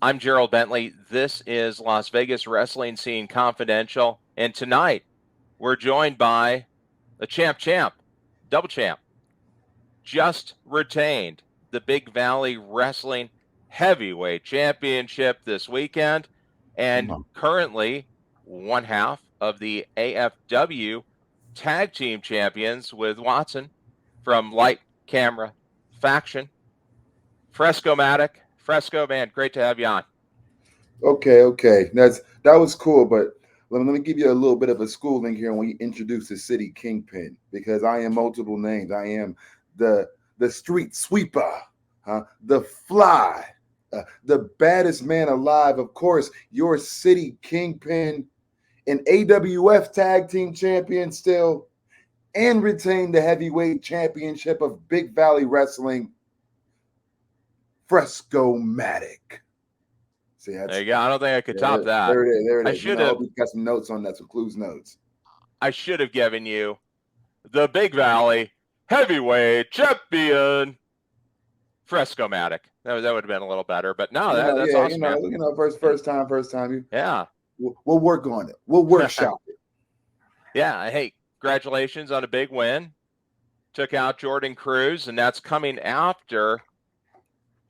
I'm Gerald Bentley. This is Las Vegas Wrestling Scene Confidential. And tonight, we're joined by the champ, double champ, just retained the Big Valley Wrestling Heavyweight Championship this weekend, and currently one half of the AFW Tag Team Champions with Watson from Light Camera Faction. Fresco-Mattic. Fresco, man, great to have you on. Okay. That was cool, but let me give you a little bit of a schooling here when you introduce the city kingpin, because I am multiple names. I am the street sweeper, the fly, the baddest man alive. Of course, your city kingpin, an AWF tag team champion still, and retained the heavyweight championship of Big Valley Wrestling, Fresco-Mattic. See, there you go. I don't think I could top that. There it is. There it I is. should have. We got some notes on that, some Clues notes. I should have given you the Big Valley Heavyweight Champion, Fresco-Mattic. That would have been a little better, but no, that's awesome. First time. Yeah, we'll work on it. We'll workshop it. Yeah. Hey, congratulations on a big win. Took out Jordan Cruz, and that's coming after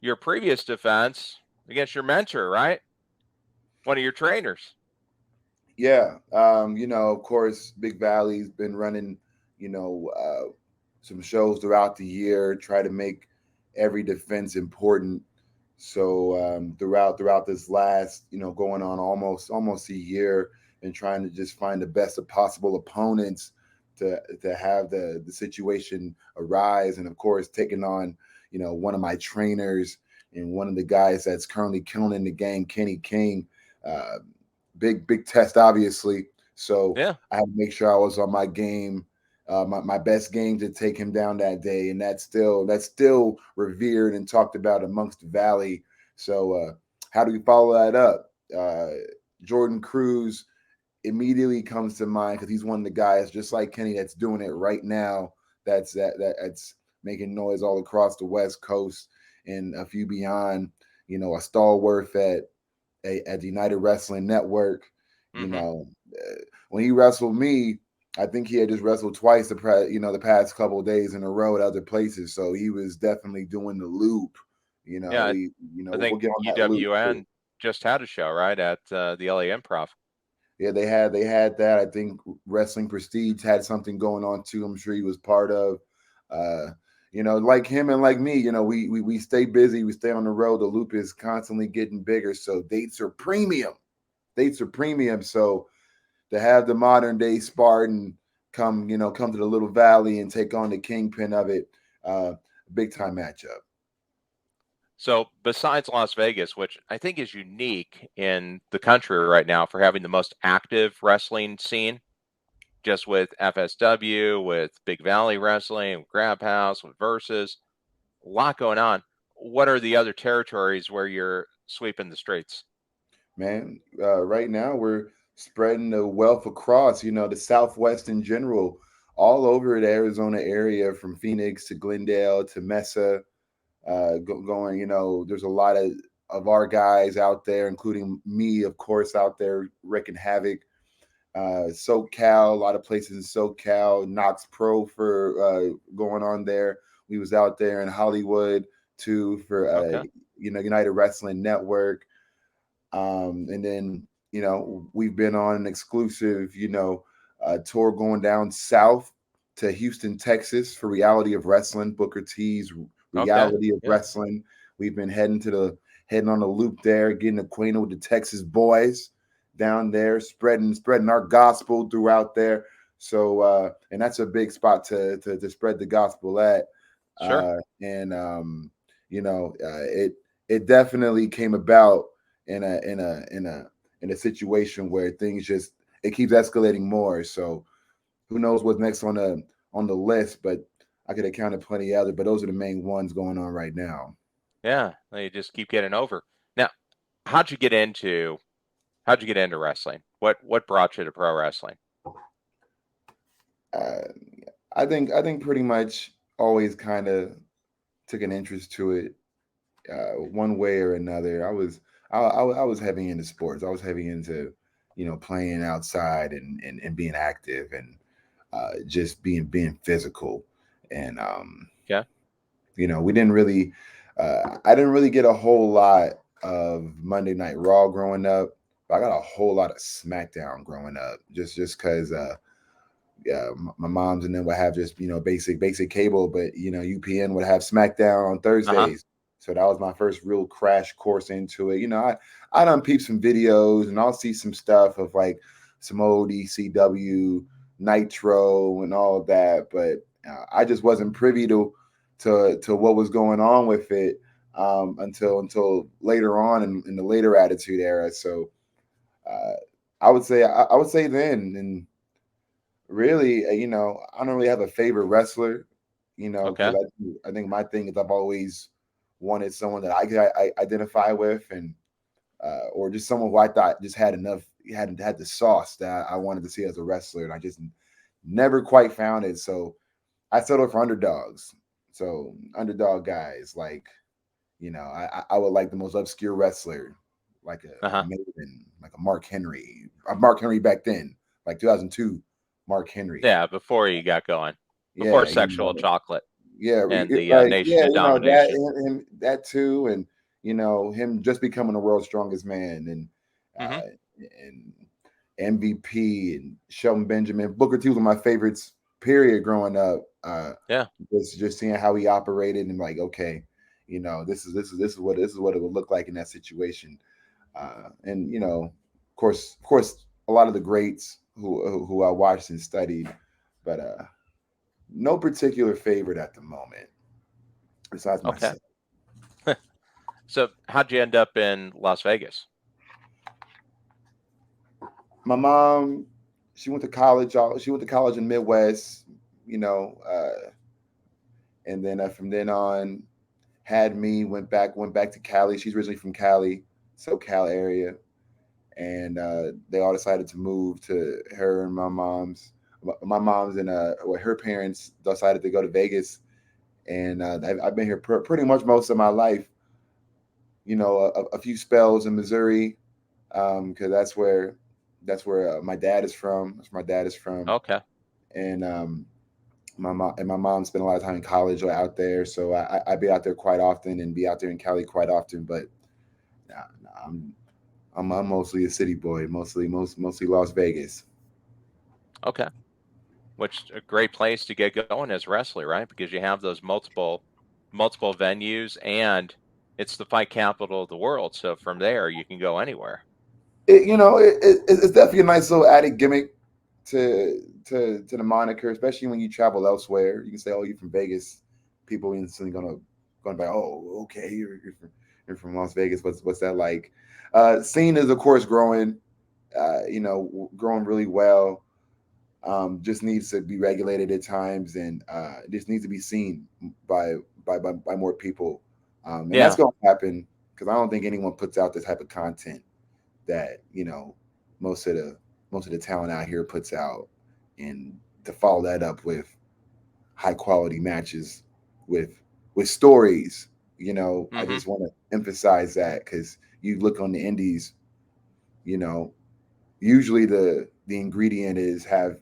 your previous defense against your mentor, right? One of your trainers. Yeah. Of course, Big Valley's been running, some shows throughout the year, try to make every defense important. So throughout this last, going on almost a year, and trying to just find the best of possible opponents to have the situation arise. And of course, taking on, one of my trainers and one of the guys that's currently killing in the game, Kenny King. Big test, obviously. So yeah. I had to make sure I was on my game, my best game to take him down that day. And that's still revered and talked about amongst the Valley. So how do we follow that up? Jordan Cruz immediately comes to mind, because he's one of the guys, just like Kenny, that's doing it right now. That's making noise all across the West Coast and a few beyond. A stalwart at the United Wrestling Network. When he wrestled me, I think he had just wrestled twice the past couple of days in a row at other places. So he was definitely doing the loop. I think we'll get on UWN just had a show, right, at the LA Improv. Yeah, they had that. I think Wrestling Prestige had something going on too. I'm sure he was part of. Like him and like me, we stay busy, we stay on the road. The loop is constantly getting bigger, so dates are premium. So to have the modern day Spartan come to the Little Valley and take on the kingpin of it, big time matchup. So besides Las Vegas, which I think is unique in the country right now for having the most active wrestling scene, just with FSW, with Big Valley Wrestling, with Grab House, with Versus, a lot going on. What are the other territories where you're sweeping the streets? Man, right now we're spreading the wealth across, the Southwest in general, all over the Arizona area, from Phoenix to Glendale to Mesa. Going, there's a lot of our guys out there, including me, of course, out there wreaking havoc. SoCal, a lot of places in SoCal, Knox Pro for going on there. We was out there in Hollywood too for United Wrestling Network. And then, we've been on an exclusive, tour going down south to Houston, Texas for Reality of Wrestling, Booker T's Reality of Wrestling. We've been heading on the loop there, getting acquainted with the Texas boys down there, spreading our gospel throughout there. So and that's a big spot to spread the gospel at. Sure. It definitely came about in a situation where things it keeps escalating more. So who knows what's next on the list, but I could have counted plenty other, but those are the main ones going on right now. Yeah, you just keep getting over. Now, how'd you get into wrestling? What brought you to pro wrestling? I think pretty much always kind of took an interest to it, one way or another. I was heavy into sports. I was heavy into, playing outside and being active and just being physical. And Yeah. we didn't really, I didn't really get a whole lot of Monday Night Raw growing up. But I got a whole lot of SmackDown growing up, just because yeah, my mom's and then would have just basic cable, but UPN would have SmackDown on Uh-huh. Thursdays. So that was my first real crash course into it. I done peep some videos and I'll see some stuff of like some old ECW Nitro and all of that, but I just wasn't privy to what was going on with it until later on in the later Attitude Era. So uh, I would say then. And really, I don't really have a favorite wrestler, because Okay. I think my thing is I've always wanted someone that I identify with, and or just someone who I thought just had enough, had the sauce that I wanted to see as a wrestler, and I just never quite found it. So I settled for underdogs. So underdog guys like, I would like the most obscure wrestler, like a Uh-huh. Maven, like a Mark Henry back then, like 2002, Mark Henry. Yeah, before you got going. Before Yeah, sexual chocolate yeah, and the right. Nation Yeah, of that Domination. him that too, and him just becoming the world's strongest man, and Mm-hmm. and MVP and Shelton Benjamin, Booker T was one of my favorites. Period. Growing up, Yeah. just seeing how he operated and like, okay, this is what it would look like in that situation. And of course, a lot of the greats who I watched and studied, but no particular favorite at the moment besides Okay. myself. So how'd you end up in Las Vegas? My mom, she went to college. She went to college in Midwest, you know, uh, and then from then on, had me went back to Cali. She's originally from Cali, SoCal area, and they all decided to move to her and my mom's. My mom's and well, her parents decided to go to Vegas, and I've been here pretty much most of my life. A few spells in Missouri, because that's where my dad is from. That's where my dad is from, Okay. and my mom spent a lot of time in college out there, so I be out there quite often and be out there in Cali quite often. But nah, I'm mostly a city boy, mostly Las Vegas. Okay. Which a great place to get going as a wrestler, right? Because you have those multiple venues and it's the fight capital of the world. So from there you can go anywhere. It's definitely a nice little added gimmick to the moniker, especially when you travel elsewhere. You can say, "Oh, you're from Vegas." People instantly gonna be, "Oh, okay, you're from Las Vegas. What's that like?" Scene is of course growing, growing really well. Just needs to be regulated at times, and just needs to be seen by by more people. And that's Yeah. going to happen because I don't think anyone puts out this type of content that most of the talent out here puts out, and to follow that up with high quality matches with stories. I Mm-hmm. just want to emphasize that because you look on the indies, you know, usually the ingredient is have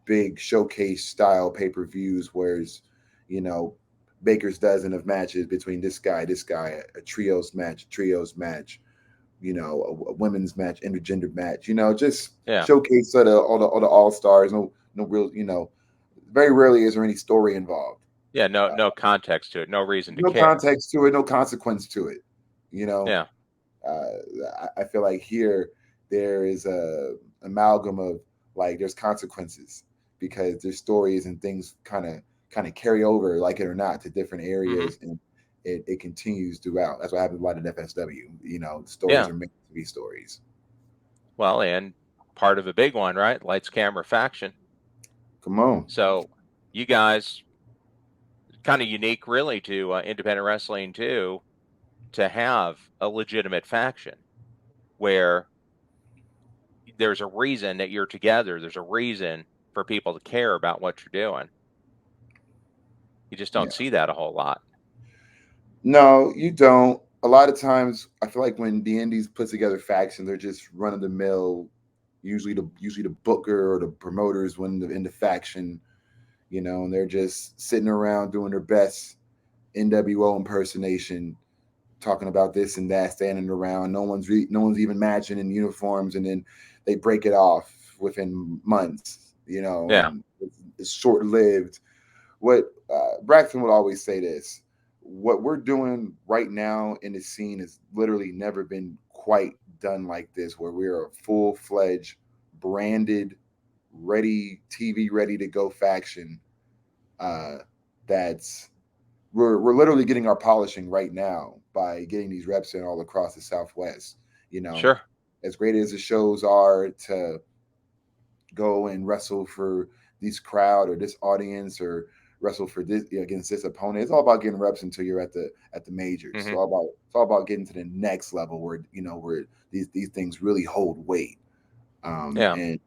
big showcase style pay-per-views, whereas you know Baker's dozen of matches between this guy, a trios match, a women's match, intergender match, just Yeah. showcase all the all stars. No real, very rarely is there any story involved. Yeah. No context to it. No reason to No care. context to it, no consequence to it. You know, Yeah. I feel like here there is a amalgam of like there's consequences because there's stories and things kind of carry over, like it or not, to different Mm-hmm. areas, and it continues throughout. That's what happens a lot in FSW. Stories Yeah. are meant to be stories. Well, and part of a big one, right? Lights, camera, faction. Come on. So you guys kind of unique really to independent wrestling too, to have a legitimate faction where there's a reason that you're together. There's a reason for people to care about what you're doing. You just don't Yeah. see that a whole lot. No, you don't. a lot of times I feel like when the indies put together factions, they're just run of the mill. Usually the booker or the promoters in the faction, and they're just sitting around doing their best NWO impersonation, talking about this and that, standing around. No one's even matching in uniforms, and then they break it off within months, Yeah. and it's short lived. What Braxton would always say this: what we're doing right now in the scene has literally never been quite done like this, where we're a full fledged, branded, TV ready to go faction. Uh, that's we're literally getting our polishing right now by getting these reps in all across the Southwest. Sure. As great as the shows are to go and wrestle for this crowd or this audience or wrestle for this against this opponent. It's all about getting reps until you're at the majors. Hmm. It's all about getting to the next level where these things really hold weight. Yeah. And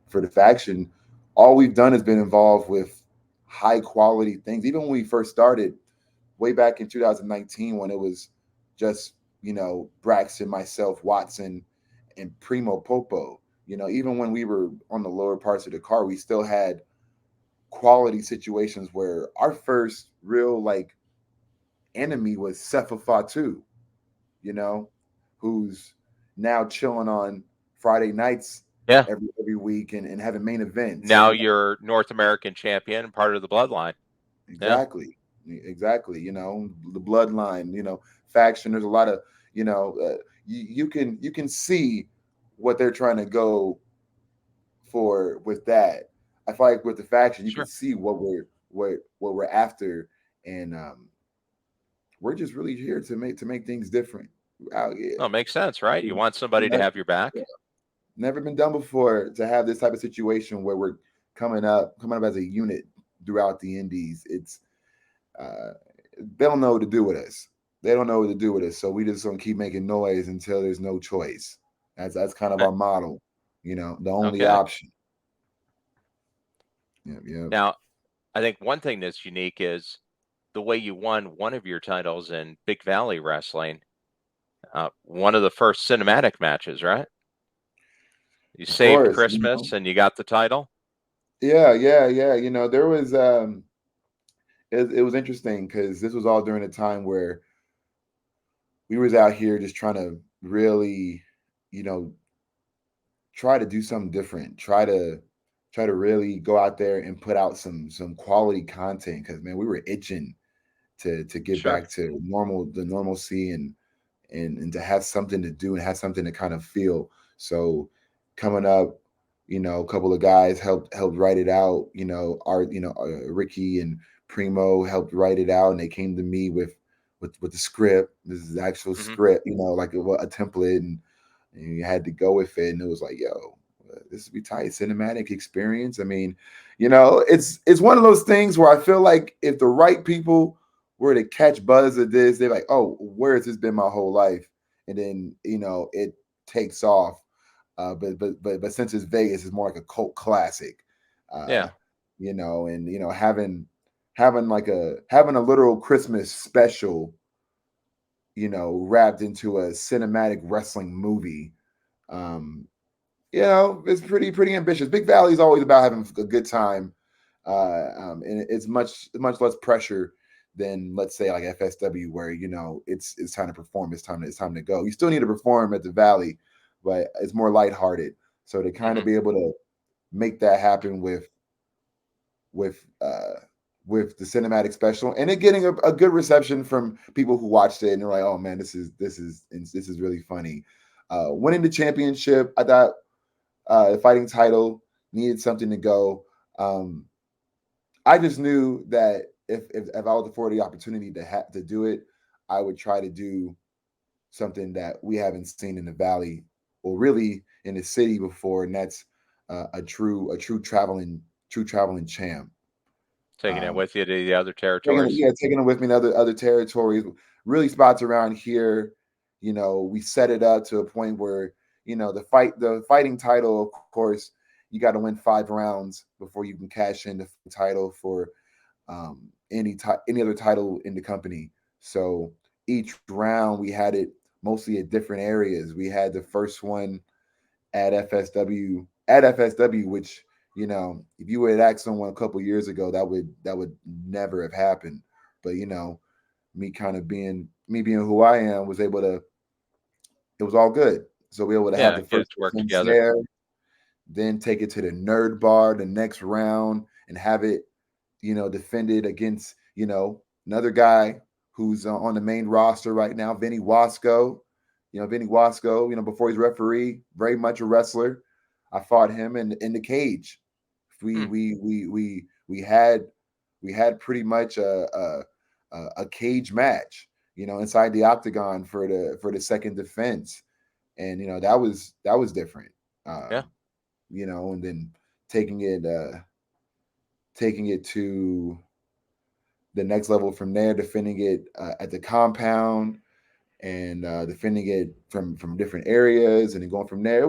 for the faction, all we've done has been involved with high quality things. Even when we first started, way back in 2019, when it was just Braxton, myself, Watson, and Primo Popo. Even when we were on the lower parts of the car, we still had quality situations where our first real enemy was Sefa Fatu, you know, who's now chilling on Friday nights Yeah. every week and having main events. Now you're North American champion, part of the bloodline. Yeah. Exactly. The bloodline. Faction. There's a lot of you can see what they're trying to go for with that. I feel like with the faction, you can Sure. see what we're after, and we're just really here to make things different. Out here. No, it makes sense, right? You want somebody to have your back. Never been done before to have this type of situation where we're coming up as a unit throughout the indies. It's they don't know what to do with us. They don't know what to do with us. So we just gonna keep making noise until there's no choice. That's kind of Eh, our model. The only Okay. option. Yeah, yeah. Now, I think one thing that's unique is the way you won one of your titles in Big Valley Wrestling, one of the first cinematic matches, right? You Of saved course. Christmas and you got the title. Yeah, yeah, yeah. There was it was interesting because this was all during a time where we was out here just trying to really, you know, try to do something different. Try to really go out there and put out some quality content because man, we were itching to get Sure. back to the normalcy and to have something to do and have something to kind of feel. So coming up, a couple of guys helped write it out. Ricky and Primo helped write it out, and they came to me with the script. This is the actual Hmm. script, like a template, and you had to go with it. And it was like, yo, this would be tight cinematic experience. I mean, it's one of those things where I feel like if the right people were to catch buzz of this, they're like, oh, where has this been my whole life? And then it takes off. But since it's Vegas, it's more like a cult classic. Uh, Yeah. and having a literal Christmas special, wrapped into a cinematic wrestling movie. Um, it's pretty ambitious. Big Valley is always about having a good time, and it's much less pressure than let's say like FSW, where it's time to perform, it's time to go. You still need to perform at the Valley, but it's more lighthearted. So to kind Hmm. of be able to make that happen with uh with the cinematic special and it getting a good reception from people who watched it and they're like, oh man, this is really funny. Winning the championship, I thought the fighting title needed something to go. Um, I just knew that if I was afforded the opportunity to do it, I would try to do something that we haven't seen in the valley or really in the city before, and that's a true traveling champ. Taking it Um, with you to the other territories. taking it with me to other territories, really spots around here. We set it up to a point where the fighting title, of course, you got to win 5 rounds before you can cash in the title for any other title in the company. So each round we had it mostly at different areas. We had the first one at FSW, which, you know, if you would ask someone a couple years ago, that would never have happened. But, you know, me being who I am, was able to, it was all good. So we were able to have Yeah, the get first it to work defense together. there, then take it to the nerd bar the next round and have it, you know, defended against, you know, another guy who's on the main roster right now, Vinny Wasco. You know, Vinny Wasco, you know, before he's referee, very much a wrestler. I fought him in the cage. We Hmm. we we we we had we had pretty much a cage match, you know, inside the octagon for the second defense, and you know that was different, Yeah. you know, and then taking it taking it to the next level from there, defending it at the compound, and defending it from different areas, and then going from there.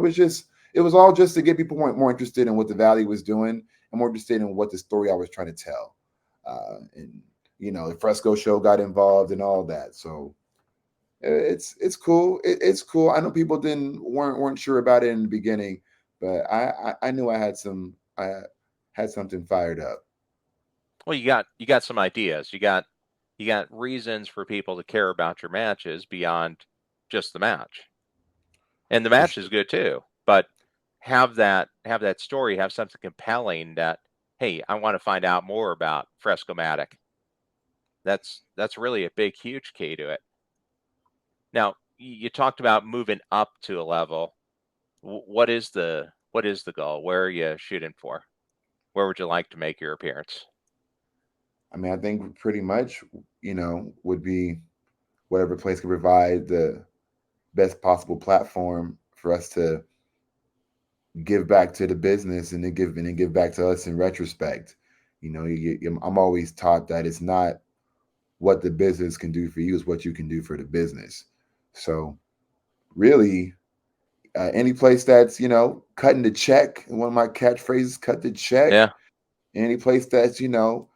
It was all just to get people more interested in what the Valley was doing and more interested in what the story I was trying to tell. And you know, the Fresco show got involved and all that. So it's cool. It's cool. I know people weren't sure about it in the beginning, but I knew I had something fired up. Well, you got some ideas. You got reasons for people to care about your matches beyond just the match. And the For match sure. is good too, but have that story, have something compelling that, hey, I want to find out more about Fresco-Mattic. That's really a big, huge key to it. Now, you talked about moving up to a level. What is the goal? Where are you shooting for? Where would you like to make your appearance? I mean, I think pretty much, you know, would be whatever place can provide the best possible platform for us to give back to the business, and then give back to us in retrospect. You know, I'm always taught that it's not what the business can do for you, is what you can do for the business. So really, any place that's, you know, cutting the check, one of my catchphrases, cut the check. Yeah, Any place that's, you know,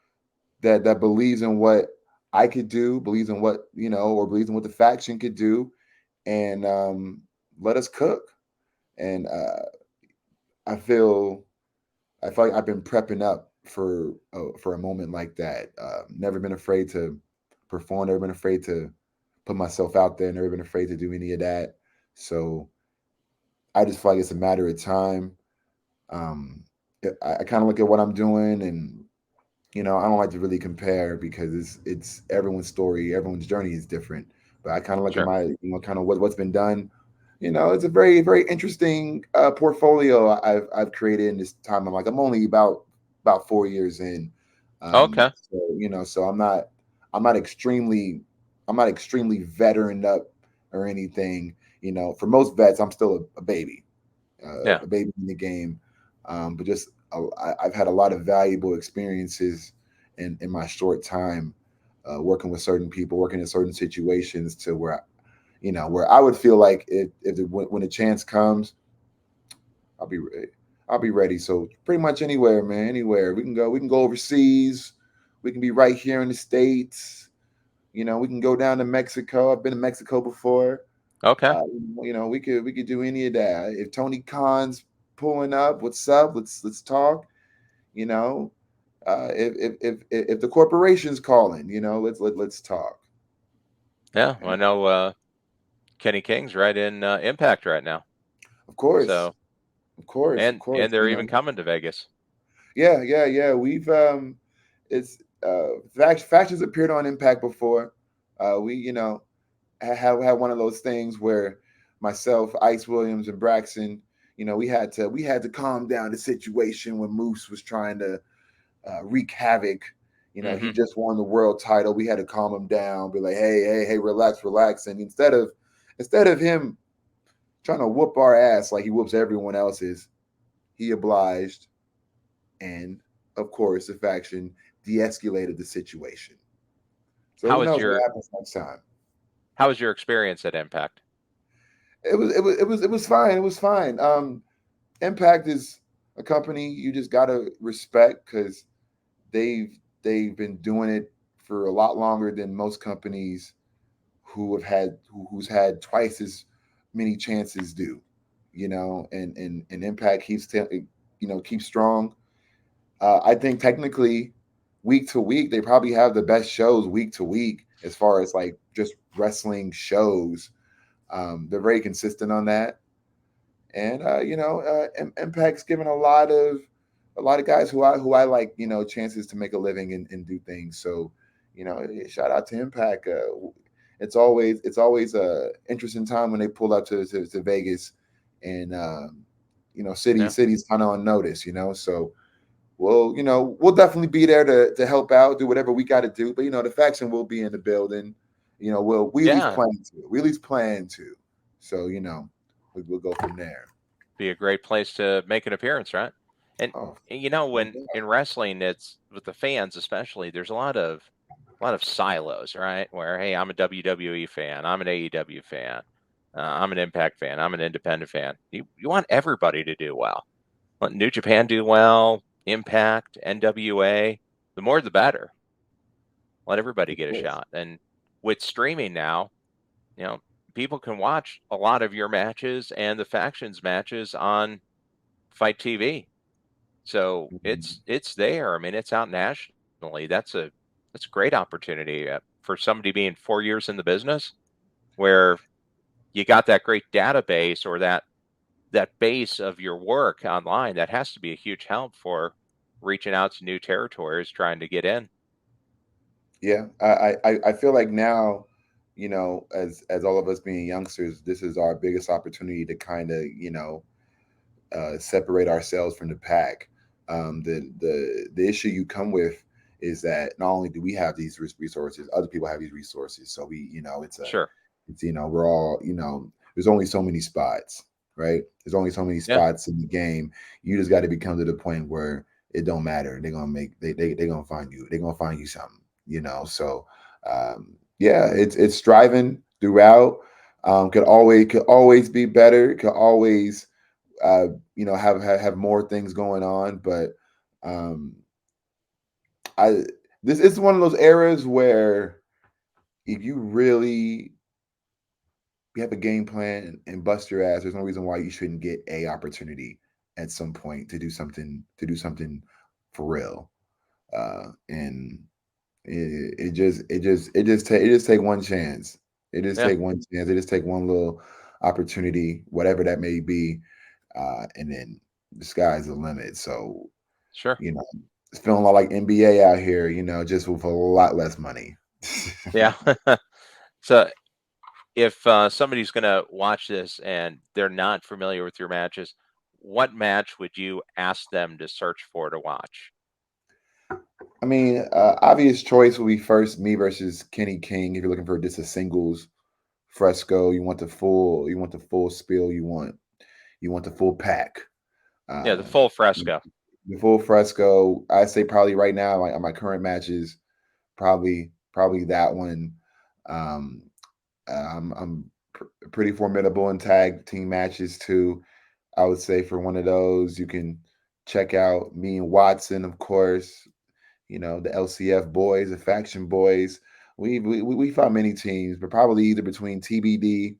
that believes in what I could do, believes in what, you know, or believes in what the faction could do, and let us cook. And I feel I feel like I've been prepping up for a moment like that. Never been afraid to perform. Never been afraid to put myself out there. Never been afraid to do any of that. So I just feel like it's a matter of time. Um, I kind of look at what I'm doing, and you know, I don't like to really compare because it's everyone's story, everyone's journey is different. But I kind of look at sure. my, you know, kind of what's been done. You know, it's a very interesting portfolio I've created in this time. I'm only about 4 years in, Okay. so you know, so I'm not extremely I'm not extremely veteran up or anything. You know, for most vets, I'm still Yeah. a baby in the game. But just I've had a lot of valuable experiences in my short time working with certain people, working in certain situations, to where, you know, where I would feel like when the chance comes, I'll be ready. I'll be ready. So pretty much anywhere, man, anywhere we can go. We can go overseas. We can be right here in the States. You know, we can go down to Mexico. I've been to Mexico before. Okay. Uh, you know, we could do any of that. If Tony Khan's pulling up, what's up? Let's talk. You know, if the corporation's calling, you know, let's talk. Yeah. Well, I And know Kenny King's right in Impact right now. of course, So of course, and they're you even know, coming to Vegas. yeah. We've it's factions appeared on Impact before. We, you know, have had one of those things where myself, Ice Williams, and Braxton, you know, we had to calm down the situation when Moose was trying to wreak havoc. You know, he Hmm. just won the world title. We had to calm him down, be like, hey, relax. And instead of him trying to whoop our ass like he whoops everyone else's, he obliged, and of course, the faction de-escalated the situation. So How who was knows what your happens next time? experience at Impact? It was fine. It was fine. Impact is a company you just gotta respect because they've been doing it for a lot longer than most companies who's had twice as many chances do, and Impact keeps strong. I think technically, week to week, they probably have the best shows week to week as far as like just wrestling shows. They're very consistent on that, and Impact's given a lot of guys who I like, chances to make a living and do things. So, shout out to Impact. It's always a interesting time when they pull up to Vegas, and Yeah. cities kind of on notice. So we'll definitely be there to help out, do whatever we got to do. But the faction will be in the building. We at least Yeah. plan to. We at least plan to. So we'll go from there. Be a great place to make an appearance, right? And Oh, no when doubt. in wrestling, it's with the fans especially. There's a lot of silos, right? Where hey, I'm a WWE fan, I'm an AEW fan, I'm an Impact fan, I'm an independent fan. You want everybody to do well. Let New Japan do well, Impact, NWA. The more, the better. Let everybody Of get a course. shot. And with streaming now, you know, people can watch a lot of your matches and the factions matches on Fight TV. So Mhm. it's there. I mean, it's out nationally. That's a great opportunity for somebody being 4 years in the business, where you got that great database or that base of your work online. That has to be a huge help for reaching out to new territories, trying to get in. Yeah, I feel like now, as all of us being youngsters, this is our biggest opportunity to kind of, separate ourselves from the pack. The issue you come with is that not only do we have these resources, other people have these resources. So Sure. we're all, there's only so many spots, right? There's only so many Yeah. spots in the game. You just got to become to the point where it don't matter. They're gonna find you. They're gonna find you something, So yeah, it's striving throughout. Could always be better. Could always have more things going on, but um I this is one of those eras where if you really have a game plan and bust your ass, there's no reason why you shouldn't get a opportunity at some point to do something for real. And it just take one chance. It just Yeah. take one chance. It just take one little opportunity, whatever that may be, and then the sky's the limit. So Sure. you know, it's feeling a lot like NBA out here. Just with a lot less money. Yeah. So if somebody's going to watch this and they're not familiar with your matches, what match would you ask them to search for to watch? I mean, obvious choice will be first me versus Kenny King. If you're looking for just a singles Fresco, you want the full spiel, you want the full pack. Yeah, the Uh, full Fresco. the full Fresco. I say probably right now, like on my current matches, probably that one. Um, I'm pretty formidable in tag team matches too. I would say for one of those, you can check out me and Watson, of course. The LCF boys, the faction boys. We fought many teams, but probably either between TBD,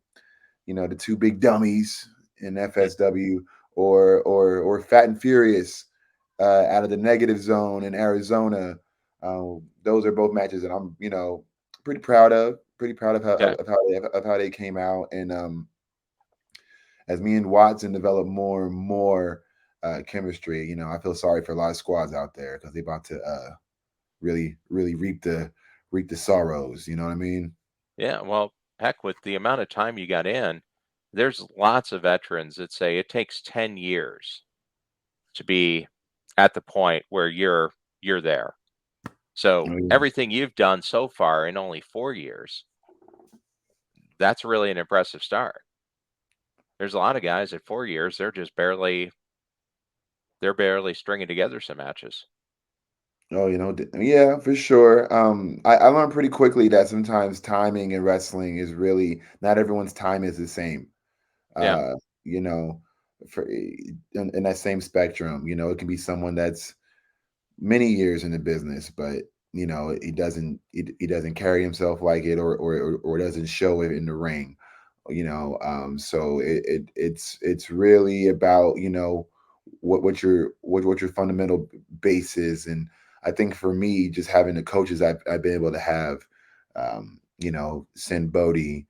the two big dummies in Mm. FSW, or Fat and Furious out of the negative zone in Arizona. Those are both matches that I'm, pretty proud of. Pretty proud of how Okay. of how they came out, and as me and Watson develop more and more chemistry, I feel sorry for a lot of squads out there because they about to really, really reap the sorrows. You know what I mean? Yeah. Well, heck, with the amount of time you got in, there's lots of veterans that say it takes 10 years to be at the point where you're there. So Oh, yeah. everything you've done so far in only 4 years, that's really an impressive start. There's a lot of guys at 4 years, they're barely stringing together some matches. Oh, yeah, for sure. I learned pretty quickly that sometimes timing in wrestling is really not everyone's time is the same. Yeah. Uh, you know, in that same spectrum, it can be someone that's many years in the business, but he doesn't carry himself like it, or doesn't show it in the ring. So it's really about, what your fundamental base is. And I think for me, just having the coaches I've been able to have, Sin Bodie,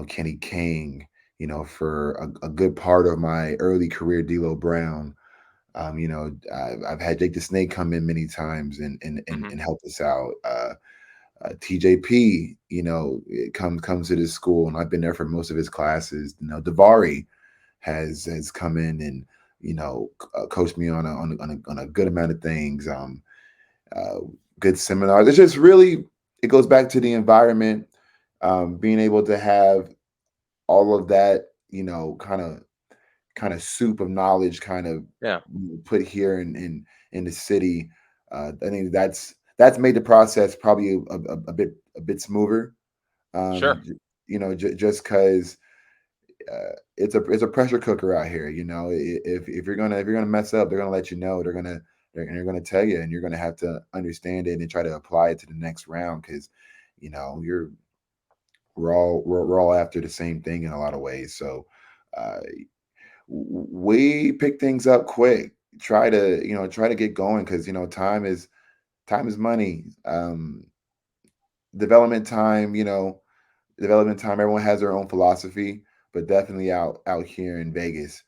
Kenny King, for a good part of my early career, D'Lo Brown. I've had Jake the Snake come in many times Hmm. and help us out. TJP, it comes to this school, and I've been there for most of his classes. Davari has come in and coached me on a good amount of things. Uh, Good seminars. It's just really, it goes back to the environment, being able to have all of that, kind of soup of knowledge, kind of Yeah, put here in the city. I think that's made the process probably a bit smoother. sure. Just because it's a pressure cooker out here. If you're gonna mess up, they're gonna let you know. They're gonna tell you, and you're gonna have to understand it and try to apply it to the next round, because you're we're all after the same thing in a lot of ways. So uh, we pick things up quick. Try to get going, because time is money. Development time. Development time. Everyone has their own philosophy, but definitely out here in Vegas,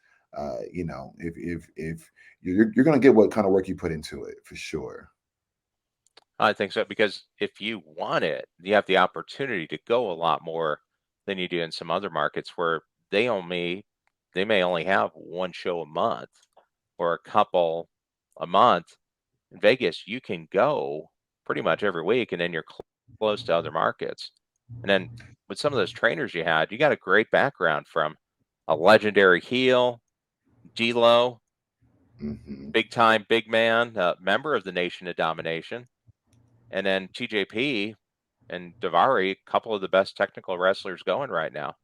if you're gonna get what kind of work you put into it, for sure. I think so because if you want it, you have the opportunity to go a lot more than you do in some other markets where they may only have one show a month or a couple a month. In Vegas, you can go pretty much every week, and then you're close to other markets. And then with some of those trainers you got a great background from a legendary heel, D'Lo, Hmm. big time, big man, member of the Nation of Domination, and then TJP and Davari, a couple of the best technical wrestlers going right now.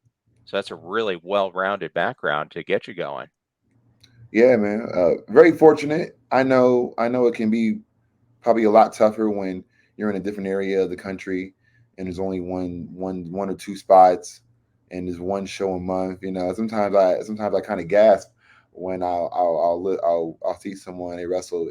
So that's a really well-rounded background to get you going. Yeah, man. Very fortunate. I know it can be probably a lot tougher when you're in a different area of the country, and there's only one or two spots, and there's one show a month. Sometimes I kind of gasp when I'll see someone, they wrestle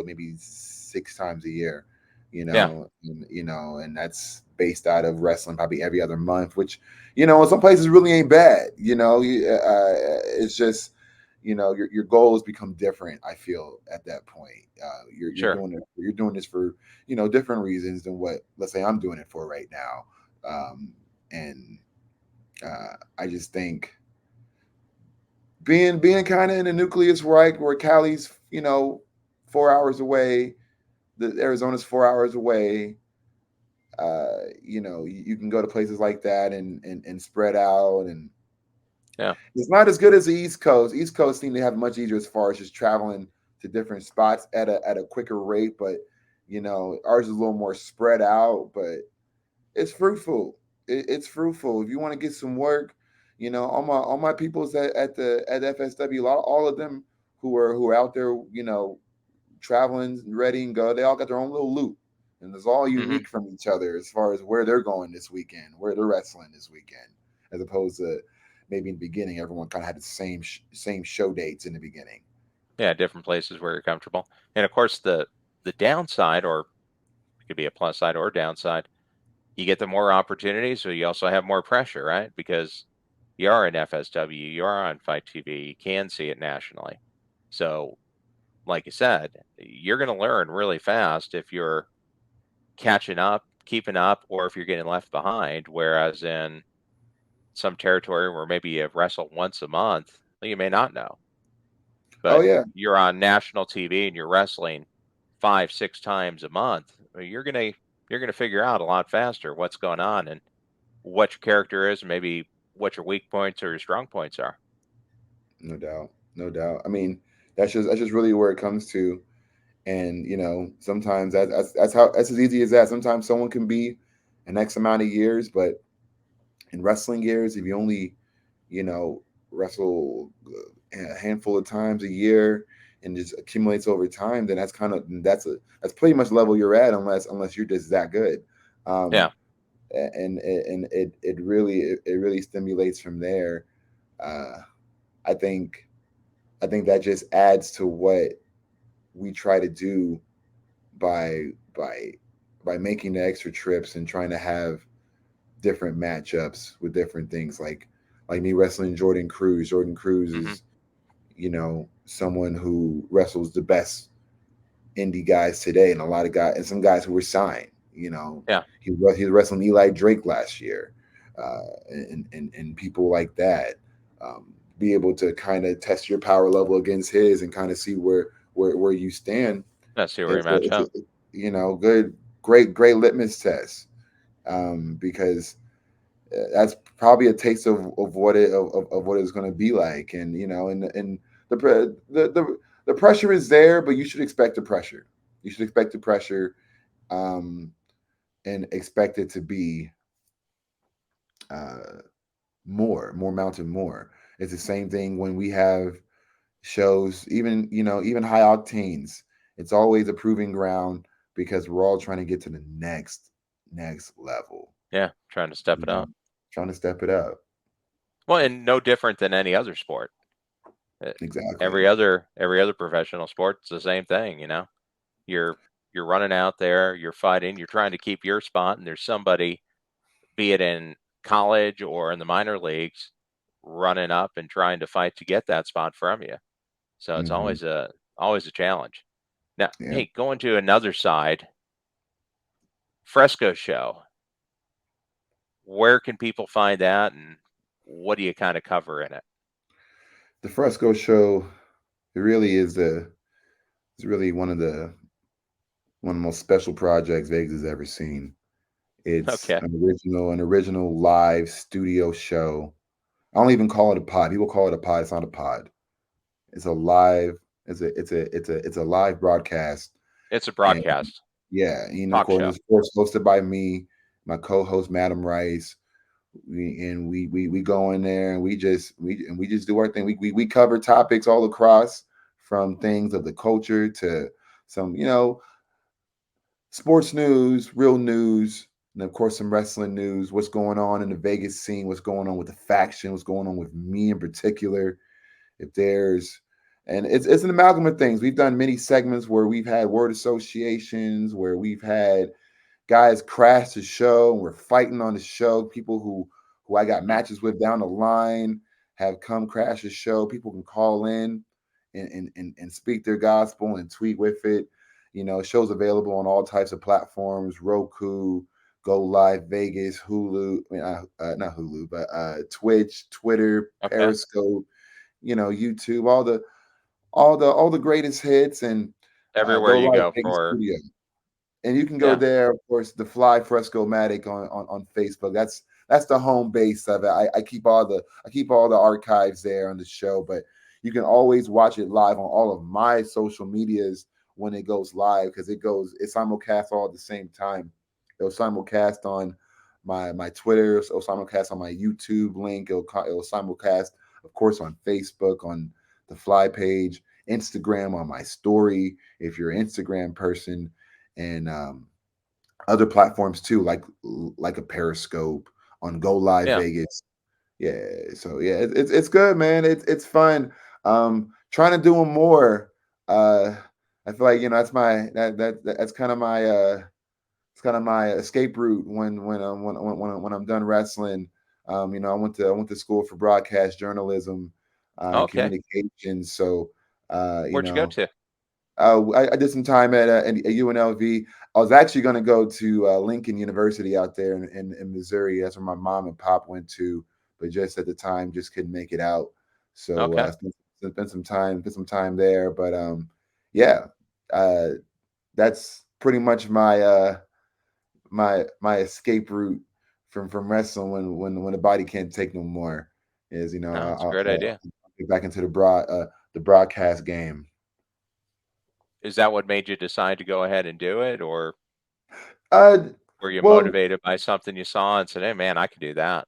maybe 6 times a year. Yeah, And that's based out of wrestling probably every other month, which in some places really ain't bad. It's just your goals become different. I feel at that point, sure. you're doing this for different reasons than what, let's say, I'm doing it for right now. And I just think being kind of in the nucleus, right, where Cali's 4 hours away, the Arizona's 4 hours away. You can go to places like that and spread out, and Yeah. it's not as good as the East Coast. East Coast seem to have much easier as far as just traveling to different spots at a quicker rate, but ours is a little more spread out, but it's fruitful. It's fruitful. If you want to get some work, all my peoples at FSW, all of them who are out there, traveling, ready and go, they all got their own little loop. And it's all Hmm. unique from each other as far as where they're going this weekend, where they're wrestling this weekend, as opposed to maybe in the beginning, everyone kind of had the same show dates in the beginning. Yeah, different places where you're comfortable. And of course, the downside, or it could be a plus side or downside, you get the more opportunities, so you also have more pressure, right? Because you are in FSW, you are on Fight TV, you can see it nationally. So, like you said, you're going to learn really fast if you're catching up, keeping up, or if you're getting left behind. Whereas in some territory where maybe you wrestle once a month, well, you may not know. Oh But yeah, you're on national TV and you're wrestling 5, 6 times a month. Well, you're gonna figure out a lot faster what's going on and what your character is, and maybe what your weak points or your strong points are. no doubt, no doubt. I mean, that's just really where it comes to. And sometimes that's as easy as that. Sometimes someone can be an X amount of years, but in wrestling years, if you only wrestle a handful of times a year and just accumulates over time, then that's pretty much level you're at, unless you're just that good. Yeah. Um, and it really stimulates from there. Uh, I think that just adds to what we try to do by by by making the extra trips and trying to have different matchups with different things, like me wrestling Jordan Cruz. Jordan Cruz Hmm. is, someone who wrestles the best indie guys today, and a lot of guys and some guys who were signed. Yeah. He was wrestling Eli Drake last year, and people like that. Um, be able to kind of test your power level against his and kind of see where you stand. Let's see where you match It's a up. good, great litmus test, because that's probably a taste of what it's going to be like. And and the pressure is there, but you should expect the pressure. You should expect the pressure, um, and expect it to be uh, more mountain more. It's the same thing when we have shows, even high octanes. It's always a proving ground because we're all trying to get to the next level. Yeah. Trying to step You it know, up. trying to step it up. Well, and no different than any other sport. Uh, Exactly. every other professional sport, it's the same thing. You're you're running out there, you're fighting, you're trying to keep your spot, and there's somebody, be it in college or in the minor leagues, running up and trying to fight to get that spot from you. So it's Hmm. always a challenge. Now, Yeah. hey, going to another side, Fresco Show. Where can people find that, and what do you kind of cover in it? The Fresco Show, it really is a it's really one of the most special projects Vegas has ever seen. It's Okay. an original live studio show. I don't even call it a pod. People call it a pod. It's not a pod. It's a live. It's a live broadcast. It's a And broadcast yeah, of talk show. course, hosted by me, my co-host Madam Rice. We go in there and we just do our thing. We cover topics all across, from things of the culture to some sports news, real news, and of course some wrestling news. What's going on in the Vegas scene? What's going on with the faction? What's going on with me in particular? If there's and it's an amalgam of things. We've done many segments where we've had word associations, where we've had guys crash the show and we're fighting on the show. People who I got Hmm. matches with down the line have come crash the show. People can call in and speak their gospel and tweet with it. Shows available on all types of platforms: Roku, Go Live Vegas, Hulu. I mean, not Hulu, but Twitch, Twitter, Okay. Periscope. YouTube, all the greatest hits, and Everywhere Go you Live go Vegas for, Studio. And you can go yeah. there, of course, the Fly Fresco-Mattic on Facebook. That's the home base of it. I keep all the archives there on the show, but you can always watch it live on all of my social medias when it goes live, because it simulcasts all at the same time. It'll simulcast on my Twitter, it'll simulcast on my YouTube link, it'll simulcast, of course, on Facebook on the Fly page, Instagram on my story if you're an Instagram person, and other platforms too, like a Periscope on Go Live Yeah. Vegas. Yeah, so yeah, it's good, man. It's fun. Trying to do them more. I feel like that's that's kind of my it's kind of my escape route when I'm done wrestling. I went to school for broadcast journalism, and Okay. communications. So uh, you Where'd you go know, to? I did some time at UNLV. I was actually going to go to Lincoln University out there in Missouri. That's where my mom and pop went to, but just at the time, just couldn't make it out. So Okay. spent some time there. But yeah, uh, that's pretty much my escape route from wrestling when the body can't take no more. Is No, it's a great idea. I'll get back into the broadcast game. Is that what made you decide to go ahead and do it, or Uh, were you well, motivated by something you saw and said, "Hey, man, I could do that"?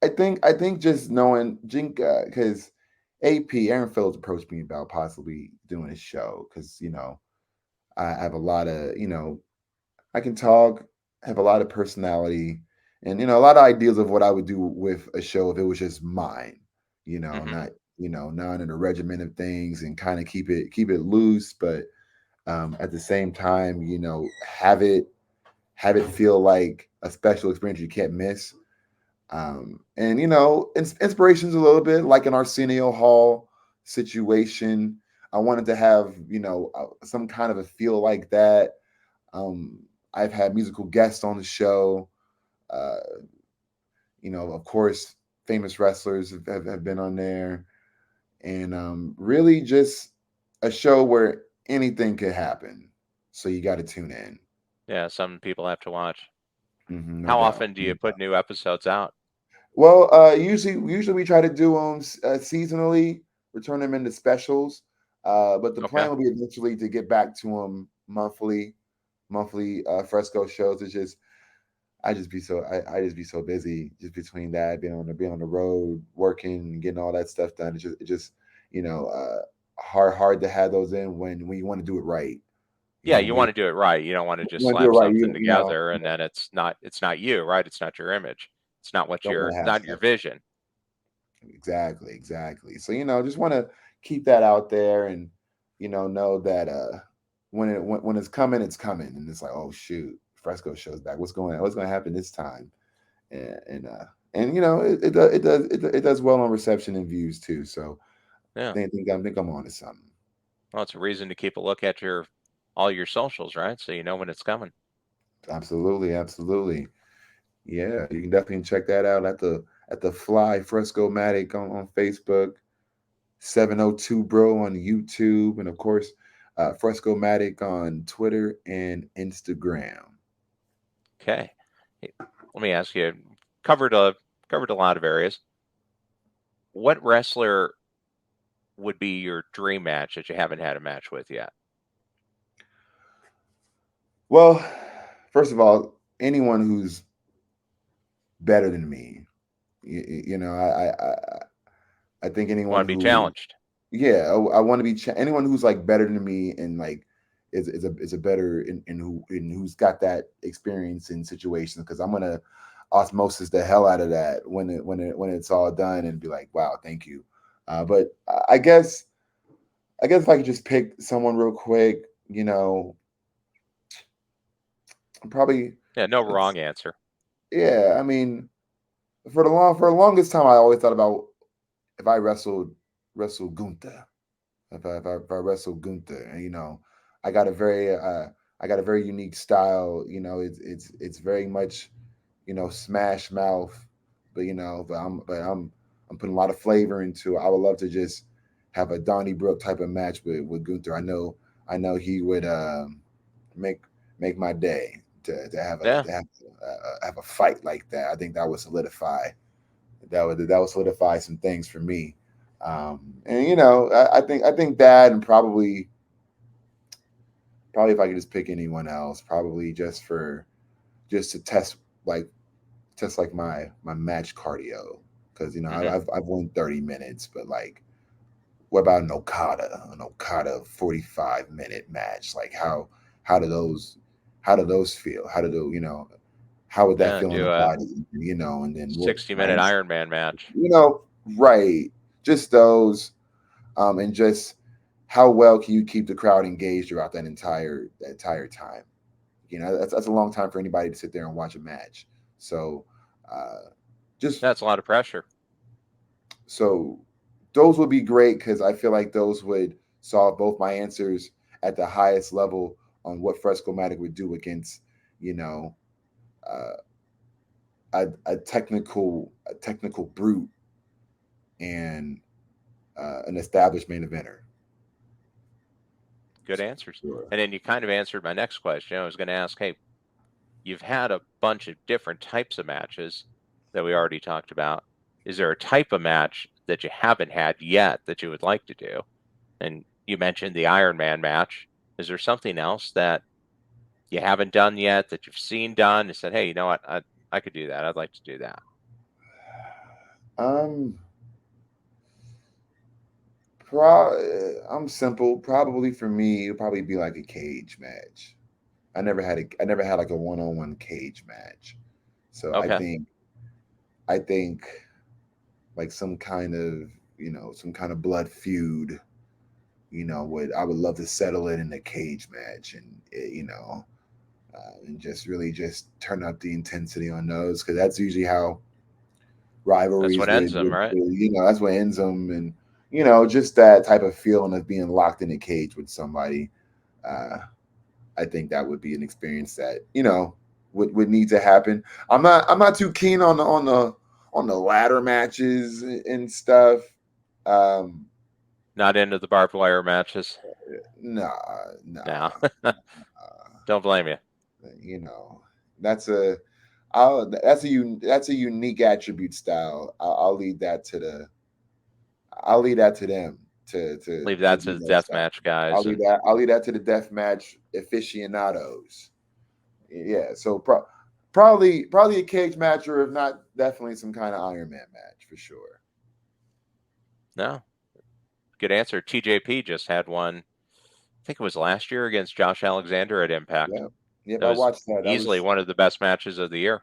I think just knowing Jink, because AP Aaron Phillips approached me about possibly doing a show because I have a lot of I can talk, have a lot of personality, and a lot of ideas of what I would do with a show if it was just mine. Mm-hmm. Not not in a regimen of things and kind of keep it loose, but at the same time, have it feel like a special experience you can't miss. And inspirations a little bit like an Arsenio Hall situation. I wanted to have some kind of a feel like that. um, I've had musical guests on the show. Uh, of course, famous wrestlers have been on there, and really just a show where anything could happen. So you got to tune in. Yeah, some people have to watch. No How doubt. often do you put new episodes out? Well, usually we try to do them seasonally, return them into specials. But the Okay. plan will be eventually to get back to them monthly Fresco shows. It's just I just be so busy just between that being on the road, working, and getting all that stuff done. It just you know uh, hard to have those in when you want to do it right. Yeah, you When want to do it right. You don't want to you just want to do it slap right, something together and then it's not you, right? It's not your image. It's not what don't want your to have not your stuff. vision. Exactly. So just want to keep that out there and know that when it's coming, it's coming, and it's like, oh shoot, Fresco shows back. What's going to happen this time? And it does well on reception and views too. So Yeah. I think I'm on to something. Well, it's a reason to keep a look at all your socials, right? So you know when it's coming. Absolutely. Yeah, you can definitely check that out at the Fly Fresco-Mattic on Facebook, 702 Bro on YouTube, and of course, Fresco-Mattic on Twitter and Instagram. Okay. Hey, let me ask you, covered a covered a lot of areas. What wrestler would be your dream match that you haven't had a match with yet? Well, first of all, anyone who's better than me, I think anyone Want to be who, challenged? yeah, I want to be anyone who's like better than me and like is a better and who's got that experience in situations because I'm gonna osmosis the hell out of that when it's all done and be like, wow, thank you. But I guess if I could just pick someone real quick, probably Yeah, no it's wrong answer. yeah. I mean, for the longest time, I always thought about if I wrestled Gunther. If I wrestle Gunther, and I got a very unique style. It's very much smash mouth, but I'm putting a lot of flavor into it. I would love to just have a Donnybrook type of match with Gunther. I know he would make make my day to Yeah, have a fight like that. I think that would solidify some things for me. And I think that and probably if I could just pick anyone else, probably just to test like my match cardio because hmm I've won 30 minutes, but like what about an Okada 45-minute match? Like how do those feel? How would that yeah. feel in Do the a body? And then what my 60-minute Ironman match. right, just those and just how well can you keep the crowd engaged throughout that entire time? That's a long time for anybody to sit there and watch a match. So, uh, just That's a lot of pressure. so those would be great because I feel like those would solve both my answers at the highest level on what Fresco-Matic would do against, you know, uh, a technical brute and an established main eventer. Good answers. Sure. And then you kind of answered my next question. I was going to ask, hey, you've had a bunch of different types of matches that we already talked about. Is there a type of match that you haven't had yet that you would like to do? And you mentioned the Iron Man match. Is there something else that you haven't done yet that you've seen done and said, hey, you know what? I could do that. I'd like to do that. Um, I'm simple. Probably for me, it'd probably be like a cage match. I never had like a one-on-one cage match. So Okay. I think like some kind of blood feud, I would love to settle it in a cage match and and just really just turn up the intensity on those because that's usually how That's rivalries what ends them, right? that's what ends them and just that type of feeling of being locked in a cage with somebody. uh I think that would be an experience that would need to happen. I'm not too keen on the ladder matches and stuff. um Not into the barbed wire matches. nah, No. nah. Don't blame you. you know that's a that's a unique attribute style. I'll leave that to them Leave to that to do the that death stuff. match guys. And I'll leave that to the death match aficionados. Yeah, so probably a cage match, or if not, definitely some kind of Iron Man match for sure. no, good answer. TJP just had one. I think it was last year against Josh Alexander at Impact. Yeah, yep, That I was watched that. That easily was one of the best matches of the year.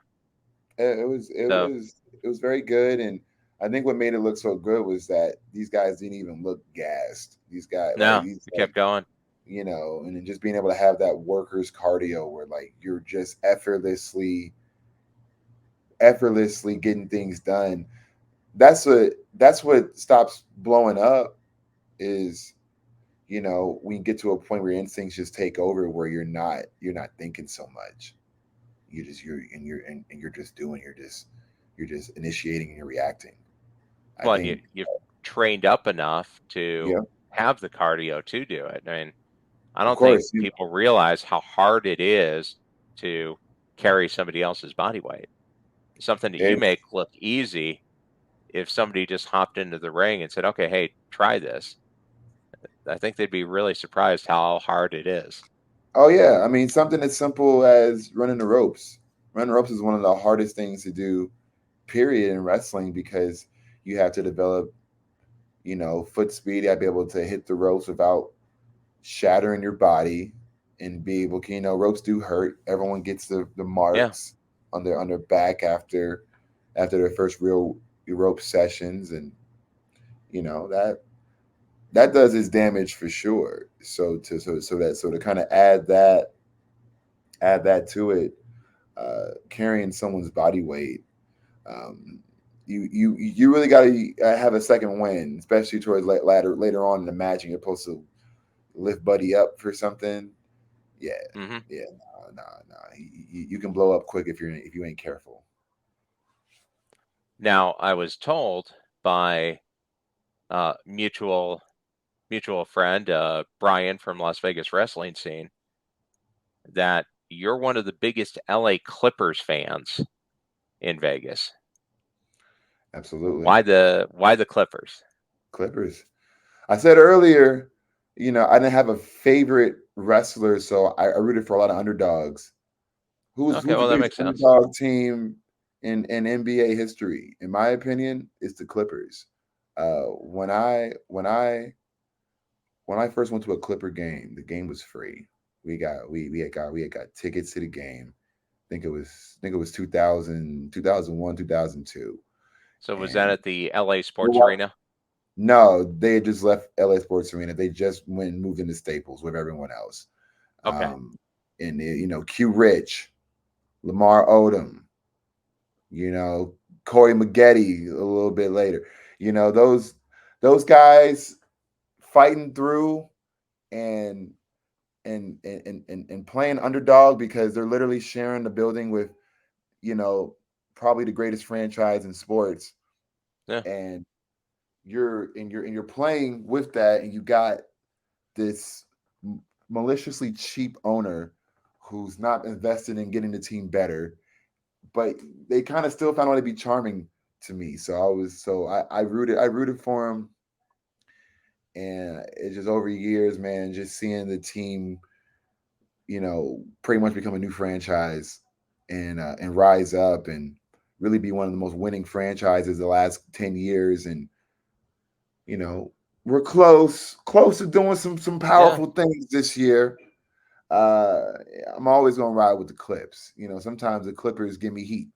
So it was very good, and I think what made it look so good was that these guys didn't even look gassed. no, it kept going. And then just being able to have that workers cardio where like you're just effortlessly getting things done. That's what stops blowing up is when you get to a point where your instincts just take over, where you're not thinking so much. You're just doing. You're just initiating and you're reacting. I Well, and think, you've trained up enough to yeah, have the cardio to do it. I mean, I of don't think course, people realize how hard it is to carry somebody else's body weight. Something that you it's make look easy. If somebody just hopped into the ring and said, "Okay, hey, try this," I think they'd be really surprised how hard it is. oh yeah. I mean, something as simple as running the ropes. Running the ropes is one of the hardest things to do, period, in wrestling because you have to develop, foot speed. You have to be able to hit the ropes without shattering your body and be able to, ropes do hurt. Everyone gets the Yeah. marks on their back after their first real rope sessions, and that does its damage for sure. So to kind of add that to it, carrying someone's body weight, um, you really got to have a second win, especially towards later on in the match, and you're supposed to lift buddy up for something. Yeah, Hmm. yeah, no. You can blow up quick if you ain't careful. Now, I was told by mutual friend Brian from Las Vegas wrestling scene that you're one of the biggest LA Clippers fans in Vegas. Absolutely, Why the Clippers? Clippers. I said earlier, I didn't have a favorite wrestler, so I rooted for a lot of underdogs. Okay, Who's the well that biggest makes sense. underdog team in NBA history? In my opinion, it's the Clippers. When I first went to a Clipper game, the game was free. We had got tickets to the game. I think it was 2001, 2002. So was that And at the LA we're Sports Arena? no, they had just left LA Sports Arena. They just went and moved into Staples with everyone else. Okay. And Q Rich, Lamar Odom, Corey Maggette a little bit later. Those guys fighting through and and playing underdog because they're literally sharing the building with, you know, probably the greatest franchise in sports. Yeah. And you're playing with that, and you got this maliciously cheap owner who's not invested in getting the team better, but they kind of still found a way to be charming to me. I rooted for him, and it's just over years, man, just seeing the team, pretty much become a new franchise and rise up and really be one of the most winning franchises the last 10 years. And you know we're close to doing some Yeah. powerful things this year. Uh, I'm always gonna ride with the Clips. You know, sometimes the Clippers give me heat.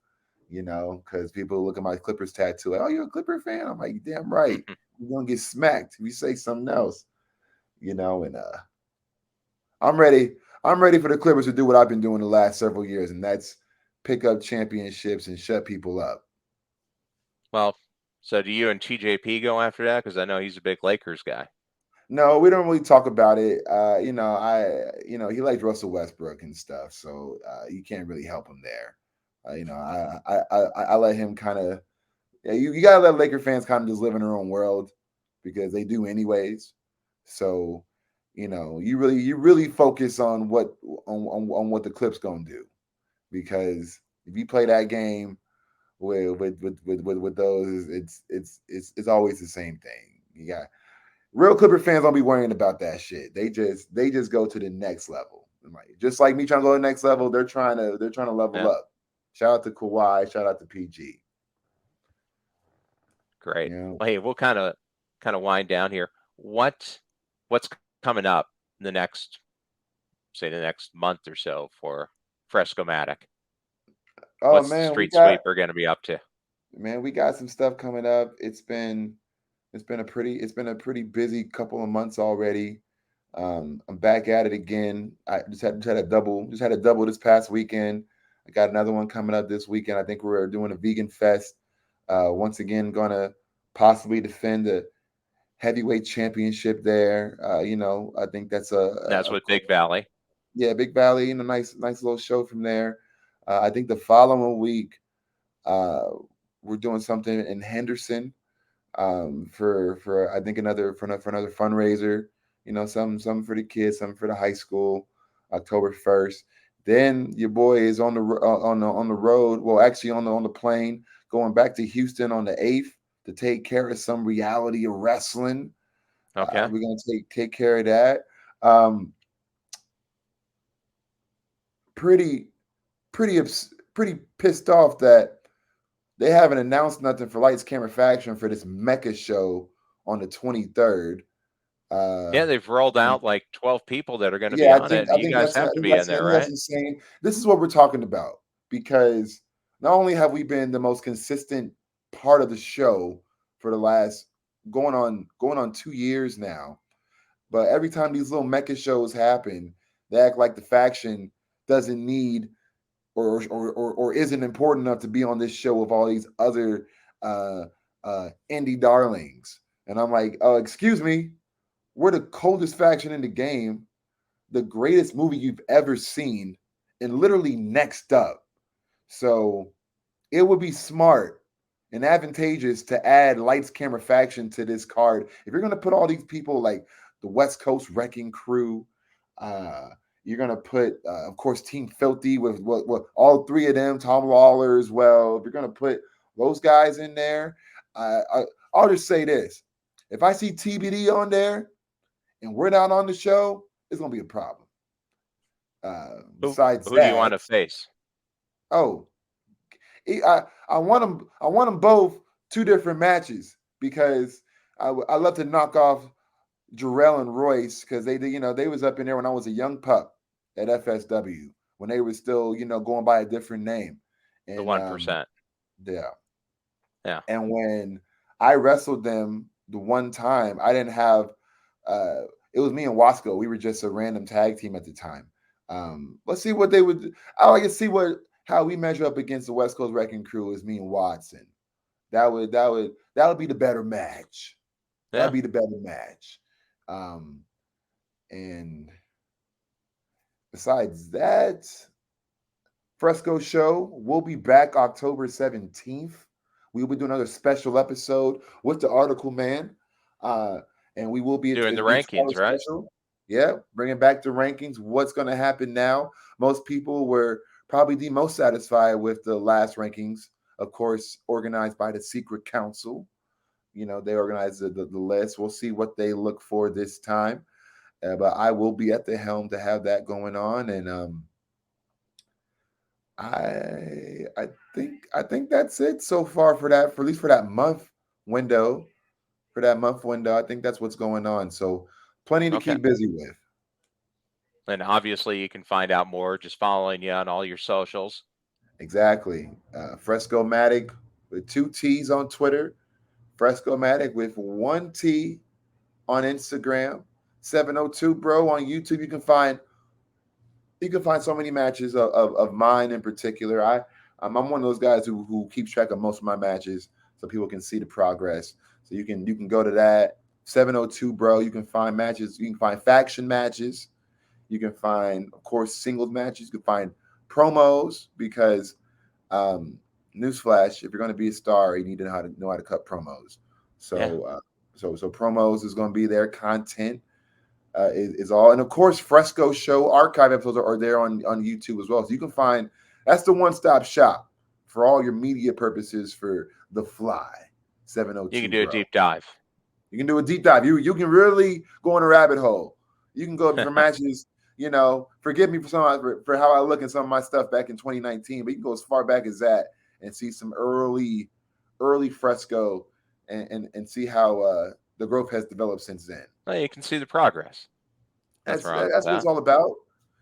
You know, because people look at my Clippers tattoo, like, "Oh, you're a Clipper fan?" I'm like, "Damn right." You're gonna get smacked if you say something else. You know, and I'm ready. I'm ready for the Clippers to do what I've been doing the last several years, and that's pick up championships and shut people up. Well, so do you and TJP go after that? Because I know he's a big Lakers guy. No, we don't really talk about it. He likes Russell Westbrook and stuff, so you can't really help him there. I let him kind of. Yeah, you gotta let Laker fans kind of just live in their own world because they do anyways. So, you really focus on what the Clips gonna do because if you play that game with those, it's always the same thing. You got real Clipper fans don't be worrying about that shit. They just go to the next level. Like, just like me trying to go to the next level, they're trying to level Yeah. up. Shout out to Kawhi, shout out to PG. Great. You know. Well, hey, we'll kind of wind down here. What's coming up in the next, say, the next month or so for Fresco-Mattic? Oh What's the man, street sweeper going to be up to? we got some stuff coming up. It's been a pretty busy couple of months already. I'm back at it again. I just had a double this past weekend. I got another one coming up this weekend. I think we're doing a vegan fest. Once again, gonna possibly defend the heavyweight championship there. I think that's That's with Big Valley. yeah, Big Valley, and a nice little show from there. I think the following week, uh, we're doing something in Henderson, for I think another fundraiser. Some for the kids, some for the high school. October 1st. Then your boy is on the road. Well, actually on the plane going back to Houston on the 8th to take care of some reality of wrestling. Okay. We're gonna take care of that. Um, pretty pretty pissed off that they haven't announced nothing for Lights Camera Faction for this Mecca show on the 23rd. Uh, Yeah, they've rolled out like 12 people that are going to be yeah, I on think it. I You think guys that's I have to think be in that's I there, think that's right? insane. This is what we're talking about because not only have we been the most consistent part of the show for the last going on 2 years now, but every time these little mecha shows happen, they act like the faction doesn't need or isn't important enough to be on this show with all these other uh indie darlings. And I'm like, oh, excuse me, we're the coldest faction in the game, the greatest movie you've ever seen, and literally next up. So it would be smart and advantageous to add Lights Camera Faction to this card. If you're gonna put all these people like the West Coast Wrecking Crew, uh, you're gonna put, of course, Team Filthy with what all three of them, Tom Lawler as well. If you're gonna put those guys in there, I'll just say this: if I see TBD on there and we're not on the show, it's gonna be a problem. Who Besides who do you want that, to face? oh, I want them. I want them both two different matches because I love to knock off Jarrell and Royce because they was up in there when I was a young pup at FSW when they were still going by a different name, The and 1%. yeah, Yeah. and when I wrestled them the one time, I didn't have. Uh, it was me and Wasco. We were just a random tag team at the time. Let's see what they would. I like to see how we measure up against the West Coast Wrecking Crew is me and Watson. That would be the better match. That'd Yeah. be the better match. Um, and besides that, Fresco show. We'll be back October 17th. We will be doing another special episode with the Article Man. Uh, and we will be, Doing the it'll be a rankings, Charlie right? special. Yeah, bringing back the rankings. What's going to happen now? Most people were probably the most satisfied with the last rankings, of course, organized by the Secret Council. They organized the list. We'll see what they look for this time. But I will be at the helm to have that going on. And I think that's it so far for that, for at least for that month window. for that month window. I think that's what's going on. So plenty to Okay. keep busy with. And obviously, you can find out more just following you on all your socials. Exactly. FrescoMattic with 2 T's on Twitter. FrescoMattic with 1 T on Instagram. 702 Bro on YouTube. You can find so many matches of mine in particular. I'm one of those guys who keeps track of most of my matches so people can see the progress. So you can go to that 702 Bro. You can find matches. You can find faction matches. You can find, of course, singles matches. You can find promos because newsflash, if you're going to be a star, you need to know how to cut promos. So Yeah. so promos is going to be there. Content is all, and of course, Fresco Show archive episodes are there on YouTube as well. So you can find that's the one-stop shop for all your media purposes for the Fly 702. You can do a deep dive. You can do a deep dive. You can really go in a rabbit hole. You can go for matches. Forgive me for how I look in some of my stuff back in 2019, but you can go as far back as that and see some early Fresco and see how the growth has developed since then. Well, you can see the progress. That's what it's all about.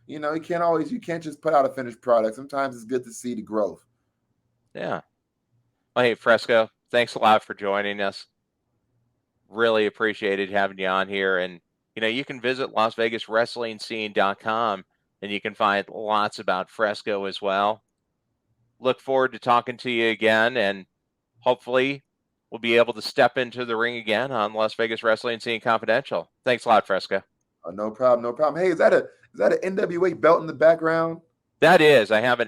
You can't just put out a finished product. Sometimes it's good to see the growth. Yeah. Well, hey, Fresco, thanks a lot for joining us. Really appreciated having you on here. And, you can visit LasVegasWrestlingScene.com and you can find lots about Fresco as well. Look forward to talking to you again, and hopefully we'll be able to step into the ring again on Las Vegas Wrestling Scene Confidential. Thanks a lot, Fresco. Oh, no problem, no problem. Hey, is that an NWA belt in the background? That is. I have an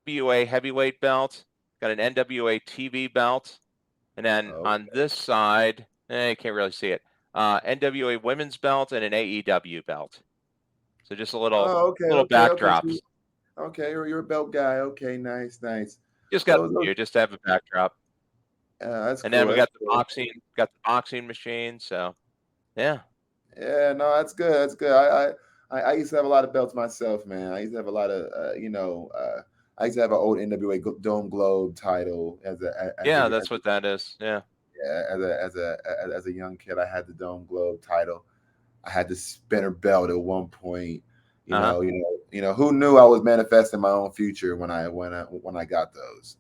NWA heavyweight belt, got an NWA TV belt, and then on this side, you can't really see it, NWA women's belt and an AEW belt. So just a little backdrops. Okay, you're a belt guy. Okay, nice. Just got just to have a backdrop. That's and cool. Then we got the boxing machine. So, yeah. Yeah, no, that's good. That's good. I used to have a lot of belts myself, man. I used to have a lot of, I used to have an old NWA Dome Globe title that's what that is. Yeah. Yeah, as a young kid, I had the Dome Globe title. I had the spinner belt at one point. Who knew I was manifesting my own future when I got those.